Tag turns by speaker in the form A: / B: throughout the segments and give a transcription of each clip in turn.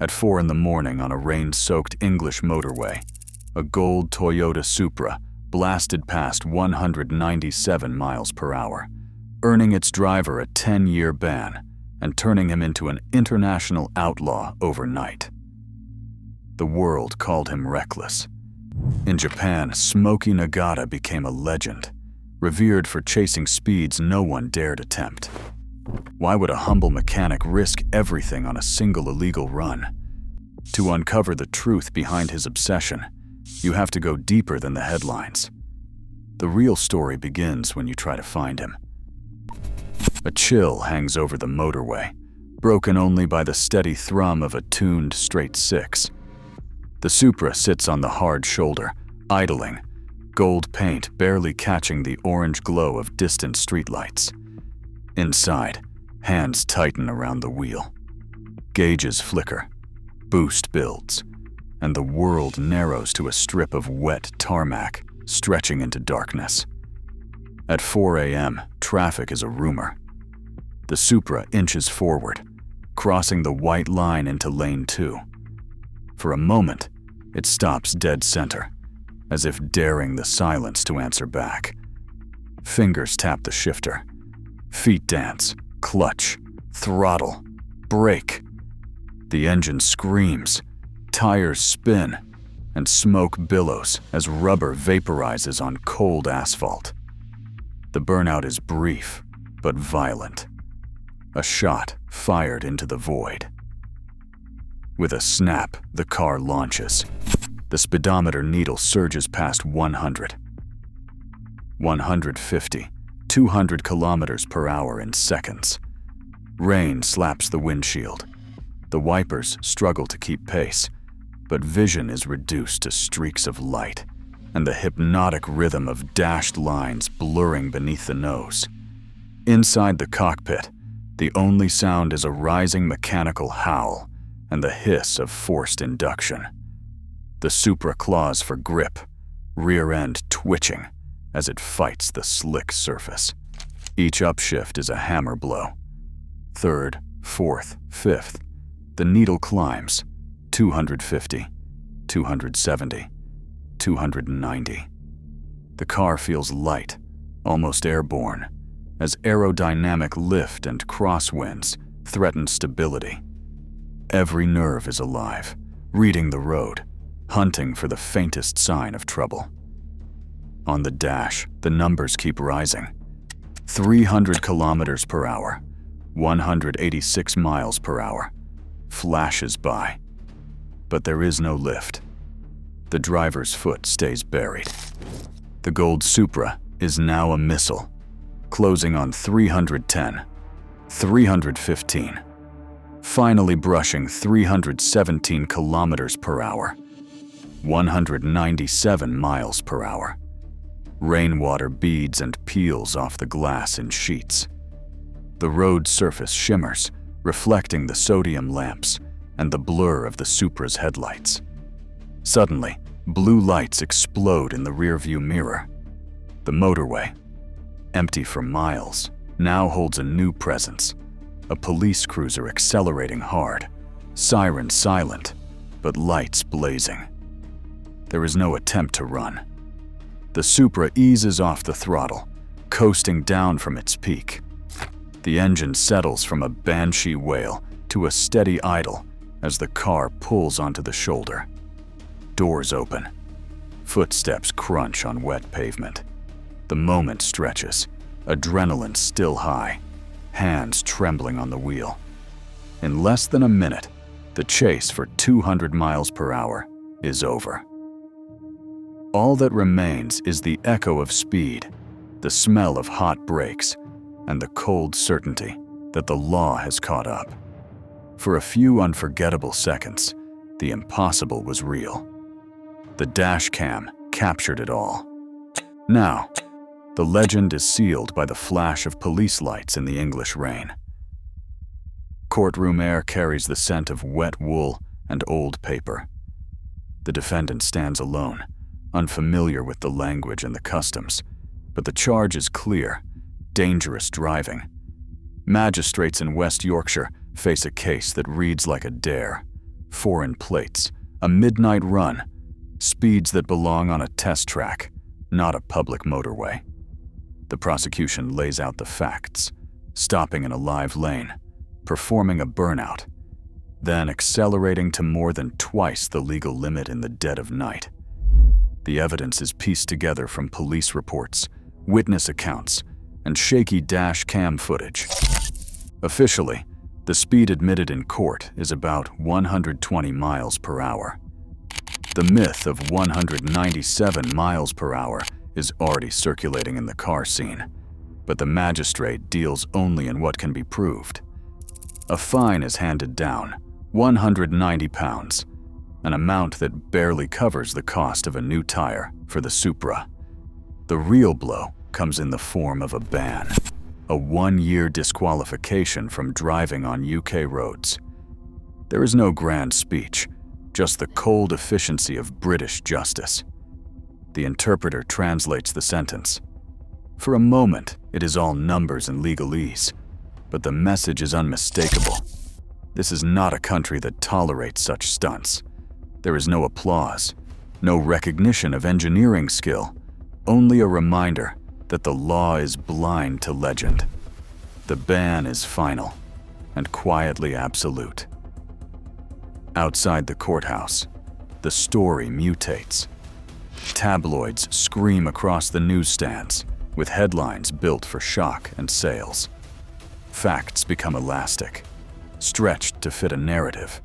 A: At 4 in the morning on a rain-soaked English motorway, a gold Toyota Supra blasted past 197 miles per hour, earning its driver a 10-year ban and turning him into an international outlaw overnight. The world called him reckless. In Japan, Smokey Nagata became a legend, revered for chasing speeds no one dared attempt. Why would a humble mechanic risk everything on a single illegal run? To uncover the truth behind his obsession, you have to go deeper than the headlines. The real story begins when you try to find him. A chill hangs over the motorway, broken only by the steady thrum of a tuned straight six. The Supra sits on the hard shoulder, idling, gold paint barely catching the orange glow of distant streetlights. Inside, hands tighten around the wheel. Gauges flicker, boost builds, and the world narrows to a strip of wet tarmac stretching into darkness. At 4 a.m., traffic is a rumor. The Supra inches forward, crossing the white line into lane 2. For a moment, it stops dead center, as if daring the silence to answer back. Fingers tap the shifter. Feet dance, clutch, throttle, brake. The engine screams, tires spin, and smoke billows as rubber vaporizes on cold asphalt. The burnout is brief, but violent. A shot fired into the void. With a snap, the car launches. The speedometer needle surges past 100. 150, 200 kilometers per hour in seconds. Rain slaps the windshield. The wipers struggle to keep pace, but vision is reduced to streaks of light, and the hypnotic rhythm of dashed lines blurring beneath the nose. Inside the cockpit, the only sound is a rising mechanical howl and the hiss of forced induction. The Supra claws for grip, rear end twitching as it fights the slick surface. Each upshift is a hammer blow. Third, fourth, fifth, the needle climbs. 250, 270, 290. The car feels light, almost airborne, as aerodynamic lift and crosswinds threaten stability. Every nerve is alive, reading the road, hunting for the faintest sign of trouble. On the dash, the numbers keep rising. 300 kilometers per hour, 186 miles per hour, flashes by. But there is no lift. The driver's foot stays buried. The gold Supra is now a missile, closing on 310, 315, finally brushing 317 kilometers per hour, 197 miles per hour. Rainwater beads and peels off the glass in sheets. The road surface shimmers, reflecting the sodium lamps and the blur of the Supra's headlights. Suddenly, blue lights explode in the rearview mirror. The motorway, empty for miles, now holds a new presence. A police cruiser accelerating hard, siren silent, but lights blazing. There is no attempt to run. The Supra eases off the throttle, coasting down from its peak. The engine settles from a banshee wail to a steady idle as the car pulls onto the shoulder. Doors open. Footsteps crunch on wet pavement. The moment stretches, adrenaline still high, hands trembling on the wheel. In less than a minute, the chase for 200 miles per hour is over. All that remains is the echo of speed, the smell of hot brakes, and the cold certainty that the law has caught up. For a few unforgettable seconds, the impossible was real. The dash cam captured it all. Now, the legend is sealed by the flash of police lights in the English rain. Courtroom air carries the scent of wet wool and old paper. The defendant stands alone, unfamiliar with the language and the customs, but the charge is clear: dangerous driving. Magistrates in West Yorkshire face a case that reads like a dare: foreign plates, a midnight run, speeds that belong on a test track, not a public motorway. The prosecution lays out the facts, stopping in a live lane, performing a burnout, then accelerating to more than twice the legal limit in the dead of night. The evidence is pieced together from police reports, witness accounts, and shaky dash cam footage. Officially, the speed admitted in court is about 120 miles per hour. The myth of 197 miles per hour is already circulating in the car scene, but the magistrate deals only in what can be proved. A fine is handed down, 190 pounds, an amount that barely covers the cost of a new tire for the Supra. The real blow comes in the form of a ban, a 1-year disqualification from driving on UK roads. There is no grand speech, just the cold efficiency of British justice. The interpreter translates the sentence. For a moment, it is all numbers and legalese, but the message is unmistakable. This is not a country that tolerates such stunts. There is no applause, no recognition of engineering skill, only a reminder that the law is blind to legend. The ban is final and quietly absolute. Outside the courthouse, the story mutates. Tabloids scream across the newsstands, with headlines built for shock and sales. Facts become elastic, stretched to fit a narrative.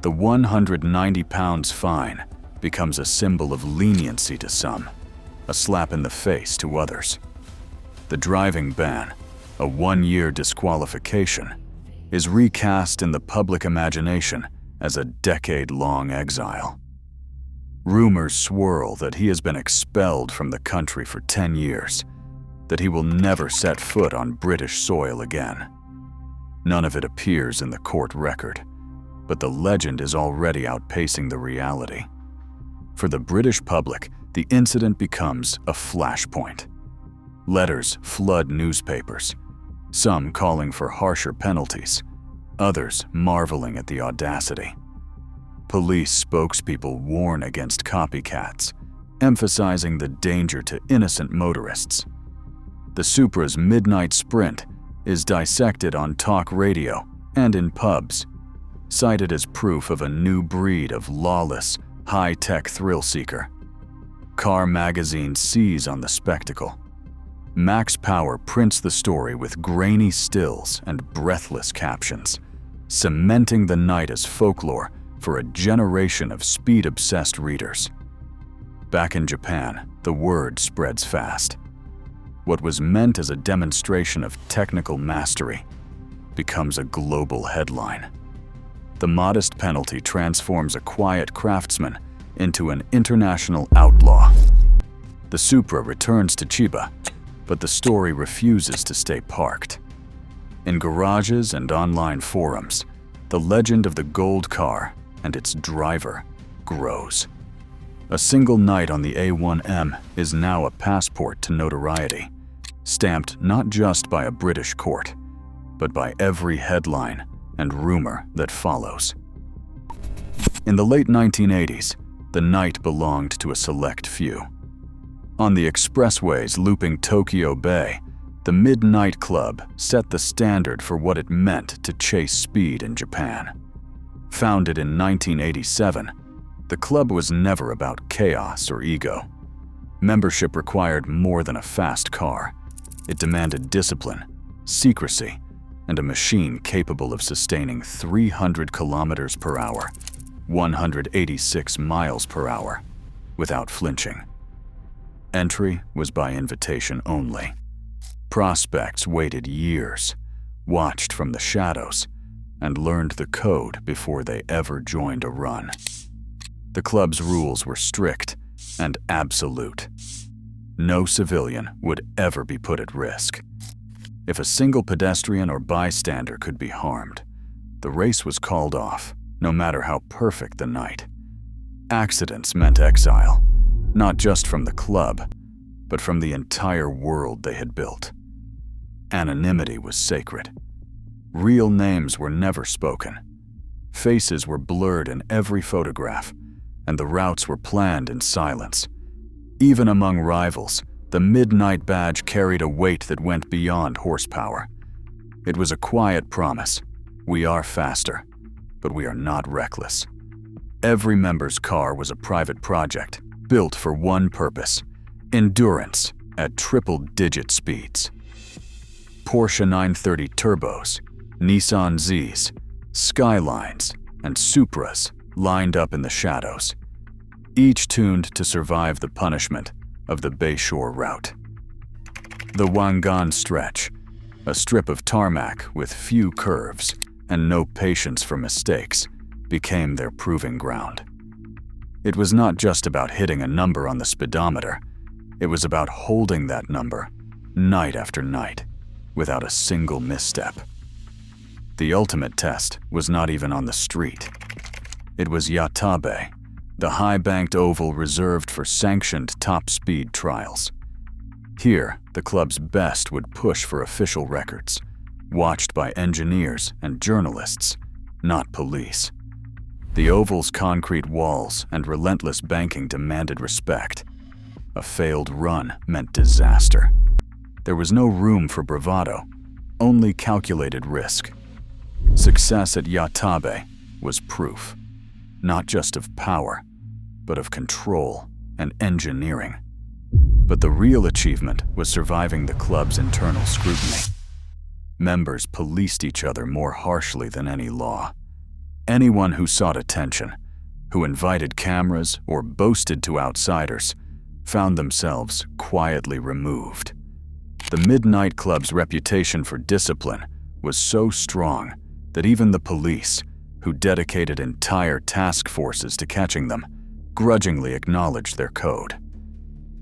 A: The 190 pounds fine becomes a symbol of leniency to some, a slap in the face to others. The driving ban, a 1-year disqualification, is recast in the public imagination as a decade-long exile. Rumors swirl that he has been expelled from the country for 10 years, that he will never set foot on British soil again. None of it appears in the court record, but the legend is already outpacing the reality. For the British public, the incident becomes a flashpoint. Letters flood newspapers, some calling for harsher penalties, others marveling at the audacity. Police spokespeople warn against copycats, emphasizing the danger to innocent motorists. The Supra's midnight sprint is dissected on talk radio and in pubs, cited as proof of a new breed of lawless, high-tech thrill-seeker. Car magazines seize on the spectacle. Max Power prints the story with grainy stills and breathless captions, cementing the night as folklore for a generation of speed-obsessed readers. Back in Japan, the word spreads fast. What was meant as a demonstration of technical mastery becomes a global headline. The modest penalty transforms a quiet craftsman into an international outlaw. The Supra returns to Chiba, but the story refuses to stay parked. In garages and online forums, the legend of the gold car and its driver grows. A single night on the A1M is now a passport to notoriety, stamped not just by a British court, but by every headline and rumor that follows. In the late 1980s, the night belonged to a select few. On the expressways looping Tokyo Bay, the Midnight Club set the standard for what it meant to chase speed in Japan. Founded in 1987, the club was never about chaos or ego. Membership required more than a fast car. It demanded discipline, secrecy, and a machine capable of sustaining 300 kilometers per hour, 186 miles per hour, without flinching. Entry was by invitation only. Prospects waited years, watched from the shadows, and learned the code before they ever joined a run. The club's rules were strict and absolute. No civilian would ever be put at risk. If a single pedestrian or bystander could be harmed, the race was called off, no matter how perfect the night. Accidents meant exile, not just from the club, but from the entire world they had built. Anonymity was sacred. Real names were never spoken. Faces were blurred in every photograph, and the routes were planned in silence. Even among rivals, the Midnight Badge carried a weight that went beyond horsepower. It was a quiet promise. We are faster, but we are not reckless. Every member's car was a private project, built for one purpose: endurance at triple-digit speeds. Porsche 930 Turbos, Nissan Zs, Skylines, and Supras lined up in the shadows, each tuned to survive the punishment of the Bayshore route. The Wangan stretch, a strip of tarmac with few curves and no patience for mistakes, became their proving ground. It was not just about hitting a number on the speedometer. It was about holding that number night after night without a single misstep. The ultimate test was not even on the street. It was Yatabe, the high-banked oval reserved for sanctioned top-speed trials. Here, the club's best would push for official records, watched by engineers and journalists, not police. The oval's concrete walls and relentless banking demanded respect. A failed run meant disaster. There was no room for bravado, only calculated risk. Success at Yatabe was proof, not just of power, but of control and engineering. But the real achievement was surviving the club's internal scrutiny. Members policed each other more harshly than any law. Anyone who sought attention, who invited cameras or boasted to outsiders, found themselves quietly removed. The Midnight Club's reputation for discipline was so strong that even the police, who dedicated entire task forces to catching them, grudgingly acknowledged their code.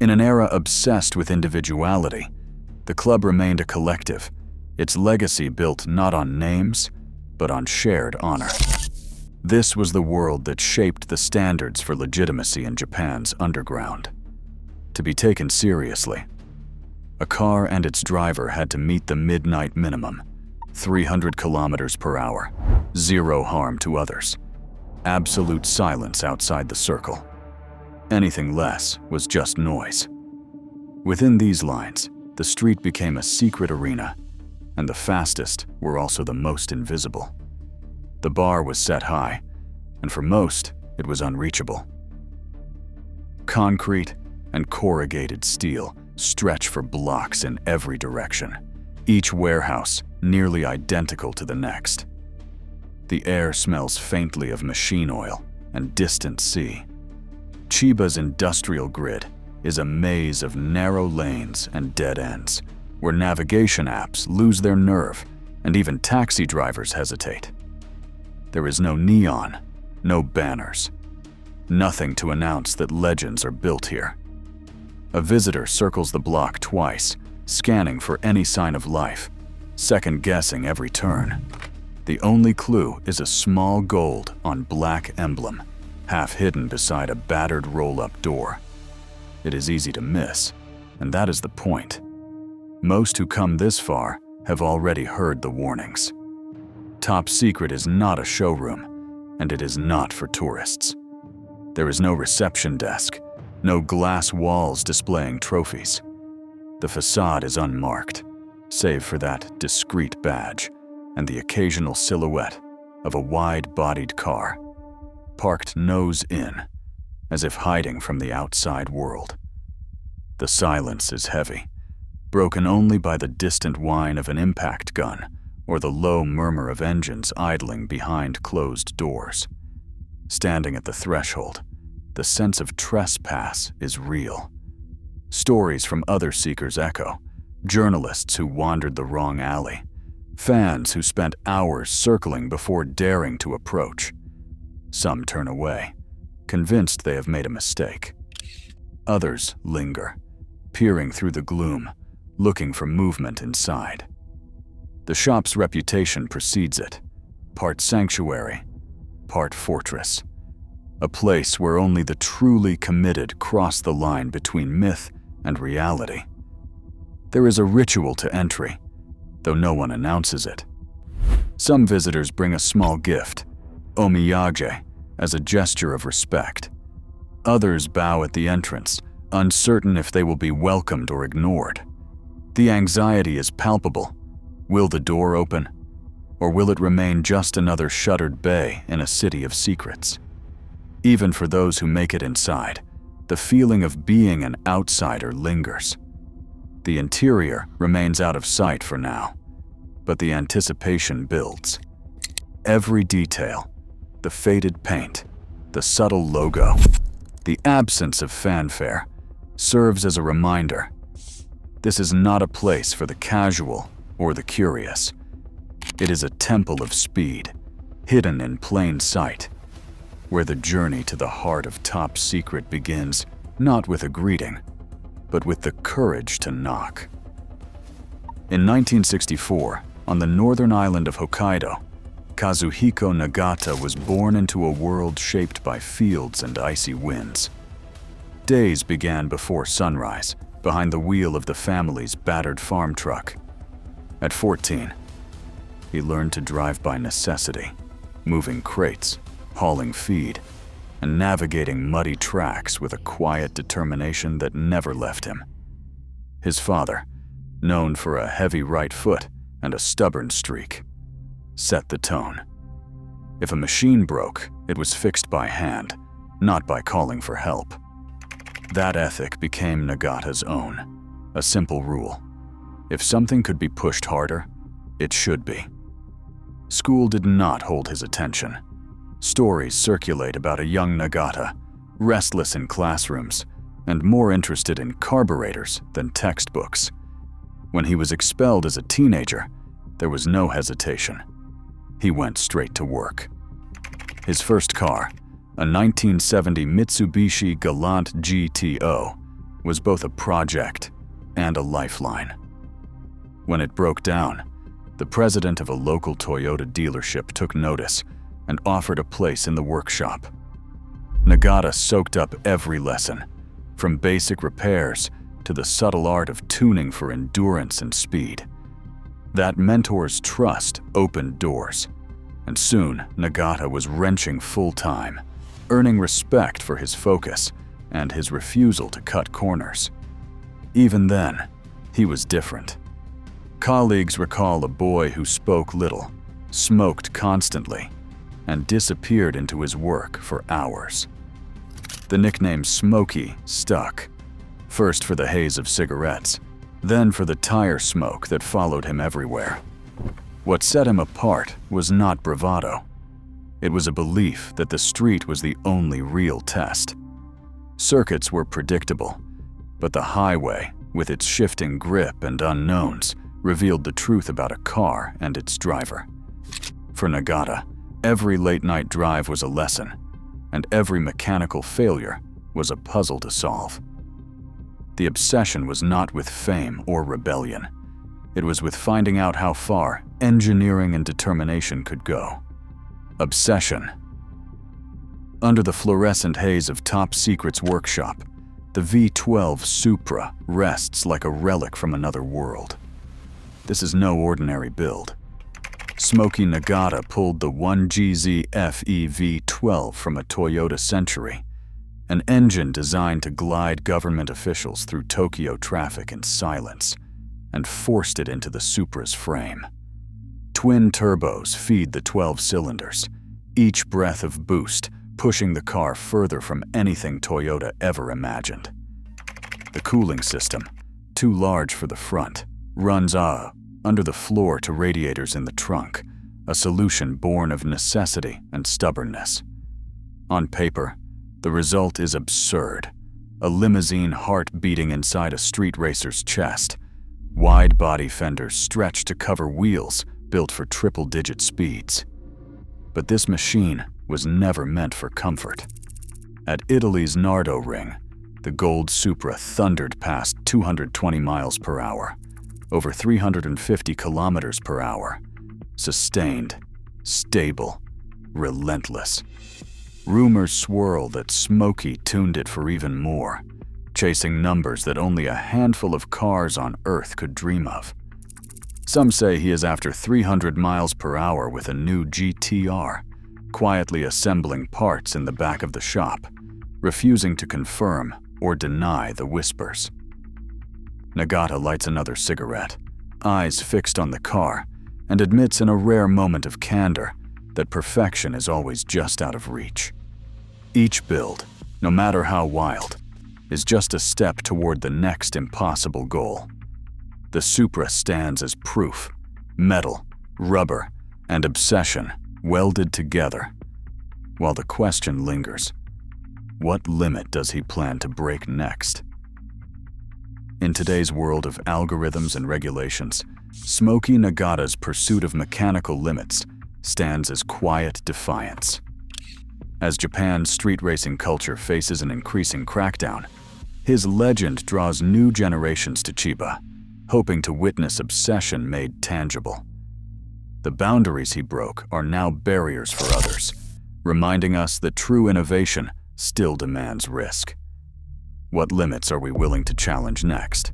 A: In an era obsessed with individuality, the club remained a collective, its legacy built not on names, but on shared honor. This was the world that shaped the standards for legitimacy in Japan's underground. To be taken seriously, a car and its driver had to meet the midnight minimum: 300 kilometers per hour, zero harm to others, absolute silence outside the circle. Anything less was just noise. Within these lines, the street became a secret arena, and the fastest were also the most invisible. The bar was set high, and for most, it was unreachable. Concrete and corrugated steel stretch for blocks in every direction, each warehouse nearly identical to the next. The air smells faintly of machine oil and distant sea. Chiba's industrial grid is a maze of narrow lanes and dead ends, where navigation apps lose their nerve and even taxi drivers hesitate. There is no neon, no banners, nothing to announce that legends are built here. A visitor circles the block twice, scanning for any sign of life, second-guessing every turn. The only clue is a small gold on black emblem, half hidden beside a battered roll-up door. It is easy to miss, and that is the point. Most who come this far have already heard the warnings. Top Secret is not a showroom, and it is not for tourists. There is no reception desk, no glass walls displaying trophies. The facade is unmarked, save for that discreet badge and the occasional silhouette of a wide-bodied car, parked nose in, as if hiding from the outside world. The silence is heavy, broken only by the distant whine of an impact gun or the low murmur of engines idling behind closed doors. Standing at the threshold, the sense of trespass is real. Stories from other seekers echo: journalists who wandered the wrong alley, fans who spent hours circling before daring to approach. Some turn away, convinced they have made a mistake. Others linger, peering through the gloom, looking for movement inside. The shop's reputation precedes it, part sanctuary, part fortress. A place where only the truly committed cross the line between myth and reality. There is a ritual to entry, though no one announces it. Some visitors bring a small gift, omiyage, as a gesture of respect. Others bow at the entrance, uncertain if they will be welcomed or ignored. The anxiety is palpable. Will the door open? Or will it remain just another shuttered bay in a city of secrets? Even for those who make it inside, the feeling of being an outsider lingers. The interior remains out of sight for now, but the anticipation builds. Every detail, the faded paint, the subtle logo, the absence of fanfare, serves as a reminder. This is not a place for the casual or the curious. It is a temple of speed, hidden in plain sight, where the journey to the heart of top secret begins not with a greeting, but with the courage to knock. In 1964, on the northern island of Hokkaido, Kazuhiko Nagata was born into a world shaped by fields and icy winds. Days began before sunrise, behind the wheel of the family's battered farm truck. At 14, he learned to drive by necessity, moving crates, hauling feed, and navigating muddy tracks with a quiet determination that never left him. His father, known for a heavy right foot and a stubborn streak, set the tone. If a machine broke, it was fixed by hand, not by calling for help. That ethic became Nagata's own, a simple rule. If something could be pushed harder, it should be. School did not hold his attention. Stories circulate about a young Nagata, restless in classrooms and more interested in carburetors than textbooks. When he was expelled as a teenager, there was no hesitation. He went straight to work. His first car, a 1970 Mitsubishi Galant GTO, was both a project and a lifeline. When it broke down, the president of a local Toyota dealership took notice and offered a place in the workshop. Nagata soaked up every lesson, from basic repairs to the subtle art of tuning for endurance and speed. That mentor's trust opened doors, and soon Nagata was wrenching full-time, earning respect for his focus and his refusal to cut corners. Even then, he was different. Colleagues recall a boy who spoke little, smoked constantly, and disappeared into his work for hours. The nickname Smokey stuck, first for the haze of cigarettes, then for the tire smoke that followed him everywhere. What set him apart was not bravado. It was a belief that the street was the only real test. Circuits were predictable, but the highway, with its shifting grip and unknowns, revealed the truth about a car and its driver. For Nagata, every late-night drive was a lesson, and every mechanical failure was a puzzle to solve. The obsession was not with fame or rebellion. It was with finding out how far engineering and determination could go. Obsession. Under the fluorescent haze of Top Secret's workshop, the V12 Supra rests like a relic from another world. This is no ordinary build. Smokey Nagata pulled the 1GZ FE V12 from a Toyota Century, an engine designed to glide government officials through Tokyo traffic in silence, and forced it into the Supra's frame. Twin turbos feed the 12 cylinders, each breath of boost pushing the car further from anything Toyota ever imagined. The cooling system, too large for the front, runs under the floor to radiators in the trunk, a solution born of necessity and stubbornness. On paper, the result is absurd. A limousine heart beating inside a street racer's chest, wide body fenders stretched to cover wheels built for triple-digit speeds. But this machine was never meant for comfort. At Italy's Nardo Ring, the gold Supra thundered past 220 miles per hour, over 350 kilometers per hour, sustained, stable, relentless. Rumors swirl that Smokey tuned it for even more, chasing numbers that only a handful of cars on Earth could dream of. Some say he is after 300 miles per hour with a new GTR, quietly assembling parts in the back of the shop, refusing to confirm or deny the whispers. Nagata lights another cigarette, eyes fixed on the car, and admits in a rare moment of candor that perfection is always just out of reach. Each build, no matter how wild, is just a step toward the next impossible goal. The Supra stands as proof: metal, rubber, and obsession welded together. While the question lingers, what limit does he plan to break next? In today's world of algorithms and regulations, Smokey Nagata's pursuit of mechanical limits stands as quiet defiance. As Japan's street racing culture faces an increasing crackdown, his legend draws new generations to Chiba, hoping to witness obsession made tangible. The boundaries he broke are now barriers for others, reminding us that true innovation still demands risk. What limits are we willing to challenge next?